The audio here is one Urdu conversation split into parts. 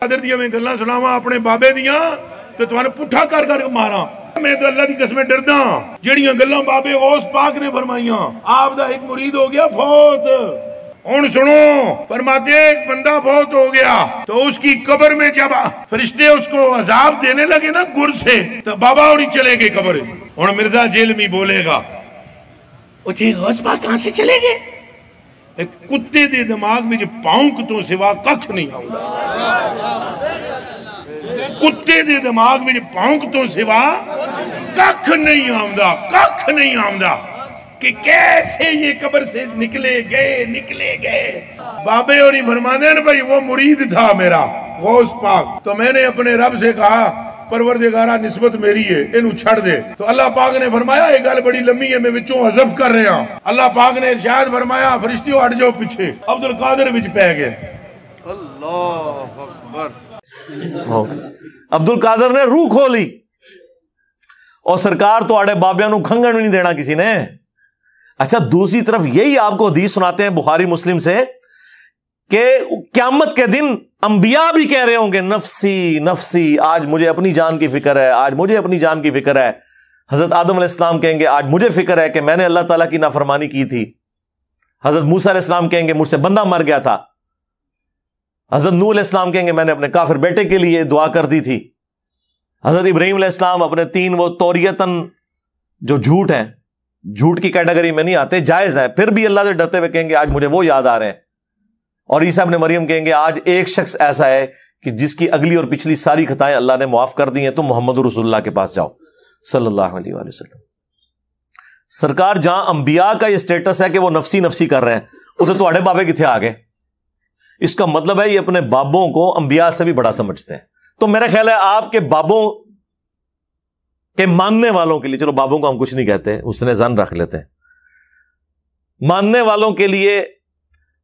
قادر دیا میں گلاں سناواں اپنے بابے دیاں تے تواں پٹھا کر کر ماراں. میں تو اللہ دی قسمیں ڈردا جڑیاں گلاں بابے غوث پاک نے فرمائیاں. آپ دا ایک مرید ہو گیا فوت. ہن سنو، فرماتے ہیں ایک بندہ فوت ہو گیا تو اس کی قبر میں جب فرشتے اس کو عذاب دینے لگے نا گر سے، تو بابا اور چلے گئے قبر. ہن مرزا جیلمی بولے گا اٹھے غوث پاک کہاں سے چلے گئے؟ ایک کتے دے دماغ میں جو پاؤنک تو سوا ککھ نہیں آؤں. کتے دے دماغ میں جو پاؤنک تو سوا ککھ نہیں آؤں، ککھ نہیں آؤں کہ کیسے یہ قبر سے نکلے گئے. بابے اور ہی فرمانے ہیں بھائی وہ مرید تھا میرا غوث پاک، تو میں نے اپنے رب سے کہا پروردگارہ نسبت میری ہے انہوں چھڑ دے. تو اللہ پاک نے فرمایا ایک گل بڑی لمبی ہے میں وچوں حذف کر رہا ہوں. اللہ پاک نے ارشاد فرمایا فرشتیوں ہٹ جاؤ پیچھے. عبدالقادر وچ پہ گئے. اللہ اکبر. عبدالقادر نے روح کھولی اور سرکار تو آڑے بابیاں نو کھنگن نہیں دینا کسی نے. اچھا دوسری طرف یہی آپ کو حدیث سناتے ہیں بخاری مسلم سے کہ قیامت کے دن انبیاء بھی کہہ رہے ہوں گے نفسی نفسی، آج مجھے اپنی جان کی فکر ہے، آج مجھے اپنی جان کی فکر ہے. حضرت آدم علیہ السلام کہیں گے آج مجھے فکر ہے کہ میں نے اللہ تعالیٰ کی نافرمانی کی تھی. حضرت موسیٰ علیہ السلام کہیں گے مجھ سے بندہ مر گیا تھا. حضرت نوح علیہ السلام کہیں گے میں نے اپنے کافر بیٹے کے لیے دعا کر دی تھی. حضرت ابراہیم علیہ السلام اپنے تین وہ توریتن جو جھوٹ ہیں، جھوٹ کی کیٹیگری میں نہیں آتے، جائز ہے، پھر بھی اللہ سے ڈرتے ہوئے کہیں گے آج مجھے وہ یاد آ رہے ہیں. اور عیسیٰ ابن مریم کہیں گے آج ایک شخص ایسا ہے کہ جس کی اگلی اور پچھلی ساری خطائیں اللہ نے معاف کر دی ہیں، تم محمد رسول اللہ کے پاس جاؤ صلی اللہ علیہ وآلہ وسلم. سرکار جہاں انبیاء کا یہ سٹیٹس ہے کہ وہ نفسی نفسی کر رہے ہیں، اسے تواڈے بابے کتنے آ گئے؟ اس کا مطلب ہے یہ اپنے بابوں کو انبیاء سے بھی بڑا سمجھتے ہیں. تو میرا خیال ہے آپ کے بابوں کے ماننے والوں کے لیے، چلو بابوں کو ہم کچھ نہیں کہتے، اس نے زن رکھ لیتے ہیں، ماننے والوں کے لیے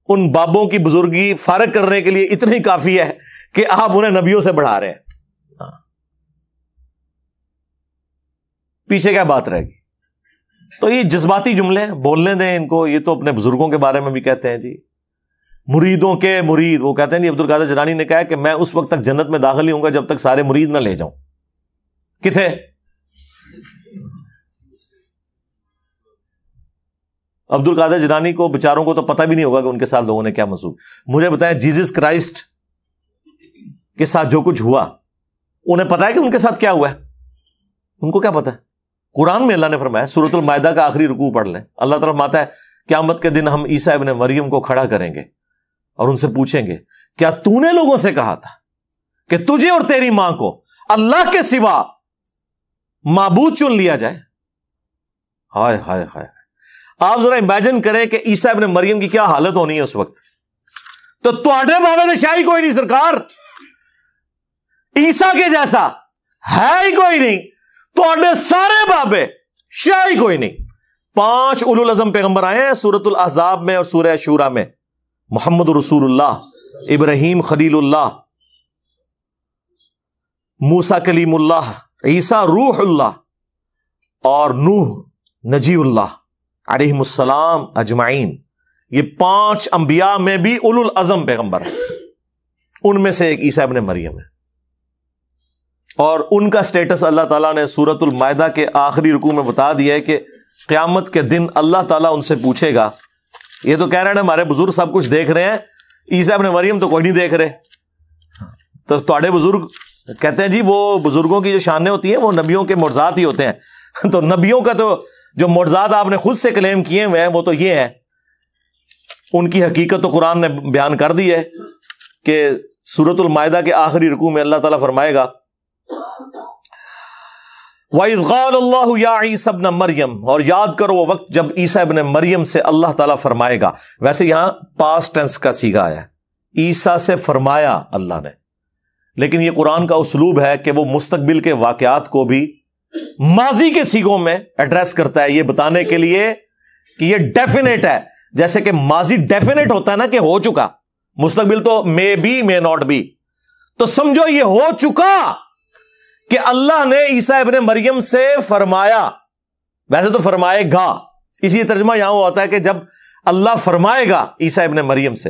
ان بابوں کی بزرگی فارغ کرنے کے لیے اتنا ہی کافی ہے کہ آپ انہیں نبیوں سے بڑھا رہے ہیں. پیچھے کیا بات رہے گی؟ تو یہ جذباتی جملے بولنے دیں ان کو. یہ تو اپنے بزرگوں کے بارے میں بھی کہتے ہیں جی مریدوں کے مرید. وہ کہتے ہیں جی عبدالقادر جیلانی نے کہا کہ میں اس وقت تک جنت میں داخل ہی ہوں گا جب تک سارے مرید نہ لے جاؤں. کتنے؟ عبدالقادر جیلانی کو بیچاروں کو تو پتہ بھی نہیں ہوگا کہ ان کے ساتھ لوگوں نے کیا منسوخ. مجھے بتائیں جیزس کرائسٹ کے ساتھ جو کچھ ہوا انہیں پتا ہے کہ ان کے ساتھ کیا ہوا ہے؟ ان کو کیا پتا ہے؟ قرآن میں اللہ نے فرمایا سورۃ المائدہ کا آخری رکوع پڑھ لیں. اللہ تعالیٰ فرماتا ہے قیامت کے دن ہم عیسیٰ ابن مریم کو کھڑا کریں گے اور ان سے پوچھیں گے کیا تو نے لوگوں سے کہا تھا کہ تجھے اور تیری ماں کو اللہ کے سوا معبود چن لیا جائے؟ ہائے ہائے ہائے. آپ ذرا امیجن کریں کہ عیسیٰ ابن مریم کی کیا حالت ہونی ہے اس وقت. تو تواڈے بابے نے شاہی کوئی نہیں سرکار، عیسیٰ کے جیسا ہے ہی کوئی نہیں. تواڈے سارے بابے شاہی کوئی نہیں. 5 اولو العزم پیغمبر آئے ہیں سورۃ الاحزاب میں اور سورہ شورى میں. محمد رسول اللہ، ابراہیم خلیل اللہ، موسیٰ کلیم اللہ، عیسیٰ روح اللہ اور نوح نجی اللہ علیہم السلام اجمعین. یہ 5 انبیاء میں بھی اولو العزم پیغمبر ہیں. ان میں سے ایک عیسیٰ ابن مریم ہے اور ان کا سٹیٹس اللہ تعالیٰ نے سورۃ المائدہ کے آخری رکوع میں بتا دیا ہے کہ قیامت کے دن اللہ تعالیٰ ان سے پوچھے گا. یہ تو کہہ رہے ہیں ہمارے بزرگ سب کچھ دیکھ رہے ہیں، عیسیٰ ابن مریم تو کوئی نہیں دیکھ رہے. تو تواڈے بزرگ کہتے ہیں جی وہ بزرگوں کی جو شانیں ہوتی ہیں وہ نبیوں کے معجزات ہی ہوتے ہیں. تو نبیوں کا تو جو معجزات آپ نے خود سے کلیم کیے ہوئے ہیں وہ تو یہ ہے، ان کی حقیقت تو قرآن نے بیان کر دی ہے کہ سورۃ المائدہ کے آخری رکوع میں اللہ تعالیٰ فرمائے گا وَإِذْ قَالَ اللَّهُ يَا عِيسَى ابْنَ مَرْيَمَ، اور یاد کرو وہ وقت جب عیسیٰ ابن مریم سے اللہ تعالیٰ فرمائے گا. ویسے یہاں پاسٹ ٹینس کا صیغہ ہے، عیسیٰ سے فرمایا اللہ نے، لیکن یہ قرآن کا اسلوب ہے کہ وہ مستقبل کے واقعات کو بھی ماضی کے صیغوں میں ایڈریس کرتا ہے، یہ بتانے کے لیے کہ یہ ڈیفینیٹ ہے. جیسے کہ ماضی ڈیفینیٹ ہوتا ہے نا کہ ہو چکا، مستقبل تو may be may not be. تو سمجھو یہ ہو چکا کہ اللہ نے عیسیٰ ابن مریم سے فرمایا. ویسے تو فرمائے گا، اسی ترجمہ یہاں ہوتا ہے کہ جب اللہ فرمائے گا عیسیٰ ابن مریم سے.